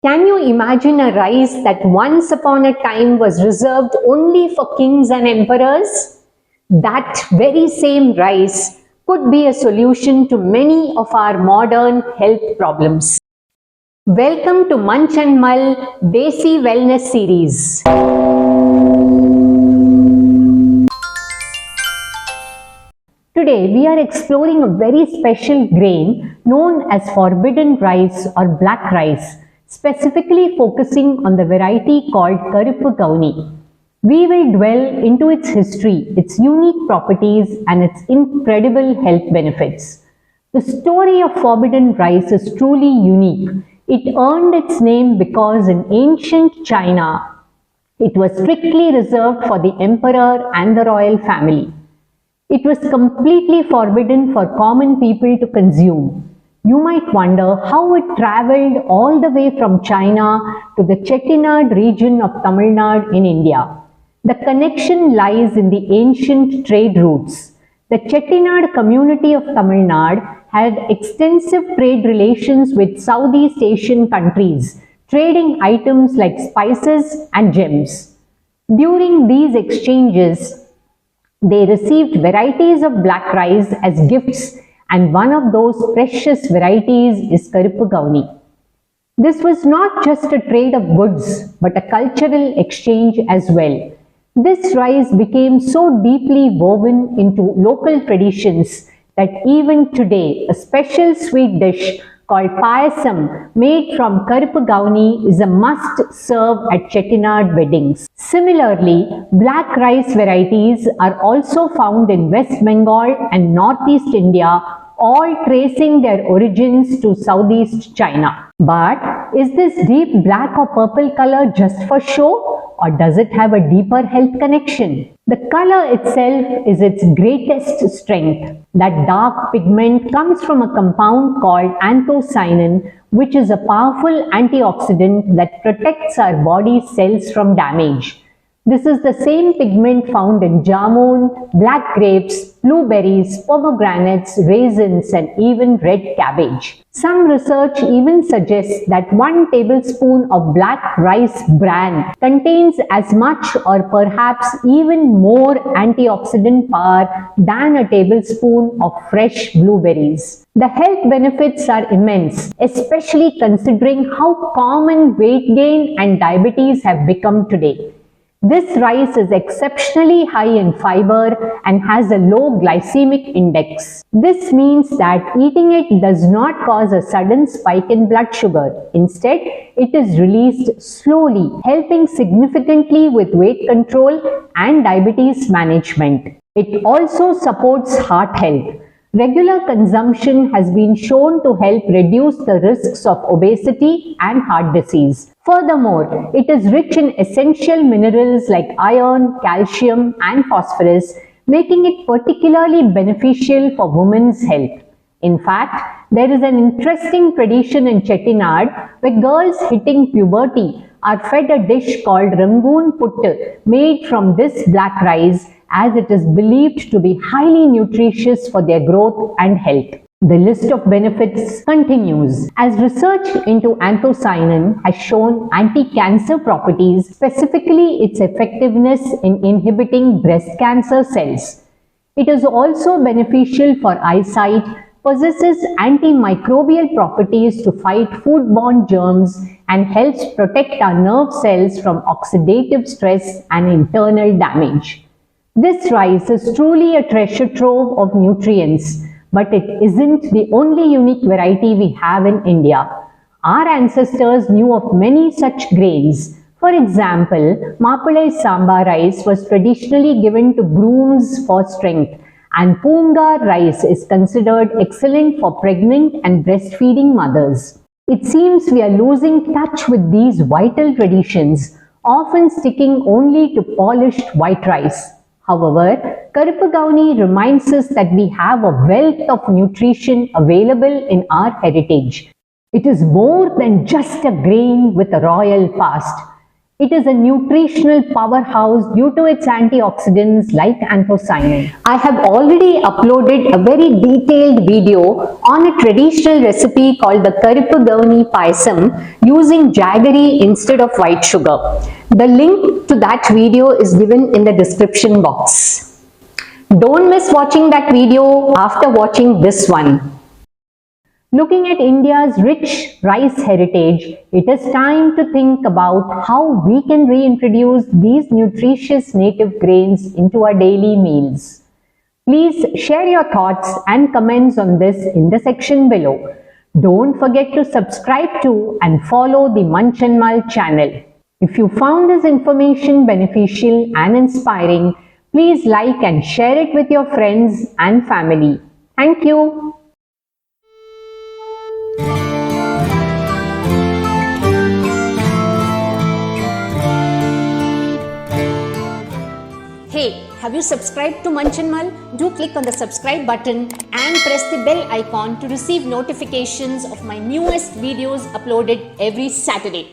Can you imagine a rice that once upon a time was reserved only for kings and emperors? That very same rice could be a solution to many of our modern health problems. Welcome to Munch Mull Desi Wellness Series. Today we are exploring a very special grain known as forbidden rice or black rice, specifically focusing on the variety called Karuppu Kavuni. We will dwell into its history, its unique properties and its incredible health benefits. The story of forbidden rice is truly unique. It earned its name because in ancient China, it was strictly reserved for the emperor and the royal family. It was completely forbidden for common people to consume. You might wonder how it travelled all the way from China to the Chettinad region of Tamilnadu in India. The connection lies in the ancient trade routes. The Chettinad community of Tamilnadu had extensive trade relations with Southeast Asian countries, trading items like spices and gems. During these exchanges, they received varieties of black rice as gifts, and one of those precious varieties is Karuppu Kavuni. This was not just a trade of goods, but a cultural exchange as well. This rice became so deeply woven into local traditions that even today a special sweet dish called payasam made from Karuppu Kavuni is a must serve at Chettinad weddings. Similarly, black rice varieties are also found in West Bengal and Northeast India, all tracing their origins to Southeast China. But is this deep black or purple color just for show, or does it have a deeper health connection? The color itself is its greatest strength. That dark pigment comes from a compound called anthocyanin, which is a powerful antioxidant that protects our body cells from damage. This is the same pigment found in jamun, black grapes, blueberries, pomegranates, raisins, and even red cabbage. Some research even suggests that 1 tablespoon of black rice bran contains as much or perhaps even more antioxidant power than a tablespoon of fresh blueberries. The health benefits are immense, especially considering how common weight gain and diabetes have become today. This rice is exceptionally high in fiber and has a low glycemic index. This means that eating it does not cause a sudden spike in blood sugar. Instead, it is released slowly, helping significantly with weight control and diabetes management. It also supports heart health. Regular consumption has been shown to help reduce the risks of obesity and heart disease. Furthermore, it is rich in essential minerals like iron, calcium, and phosphorus, making it particularly beneficial for women's health. In fact, there is an interesting tradition in Chettinad where girls hitting puberty are fed a dish called rangoon puttu made from this black rice, as it is believed to be highly nutritious for their growth and health. The list of benefits continues, as research into anthocyanin has shown anti-cancer properties, specifically its effectiveness in inhibiting breast cancer cells. It is also beneficial for eyesight, possesses antimicrobial properties to fight foodborne germs, and helps protect our nerve cells from oxidative stress and internal damage. This rice is truly a treasure trove of nutrients, but it isn't the only unique variety we have in India. Our ancestors knew of many such grains. For example, Mappalai Samba rice was traditionally given to grooms for strength, and Poongar rice is considered excellent for pregnant and breastfeeding mothers. It seems we are losing touch with these vital traditions, often sticking only to polished white rice. However, Karuppu Kavuni reminds us that we have a wealth of nutrition available in our heritage. It is more than just a grain with a royal past. It is a nutritional powerhouse due to its antioxidants like anthocyanin. I have already uploaded a very detailed video on a traditional recipe called the Kauppu Kavuni Payasam using jaggery instead of white sugar. The link to that video is given in the description box. Don't miss watching that video after watching this one. Looking at India's rich rice heritage, it is time to think about how we can reintroduce these nutritious native grains into our daily meals. Please share your thoughts and comments on this in the section below. Don't forget to subscribe to and follow the Munch Mull channel. If you found this information beneficial and inspiring, please like and share it with your friends and family. Thank you. Hey, have you subscribed to Munch Mull? Do click on the subscribe button and press the bell icon to receive notifications of my newest videos uploaded every Saturday.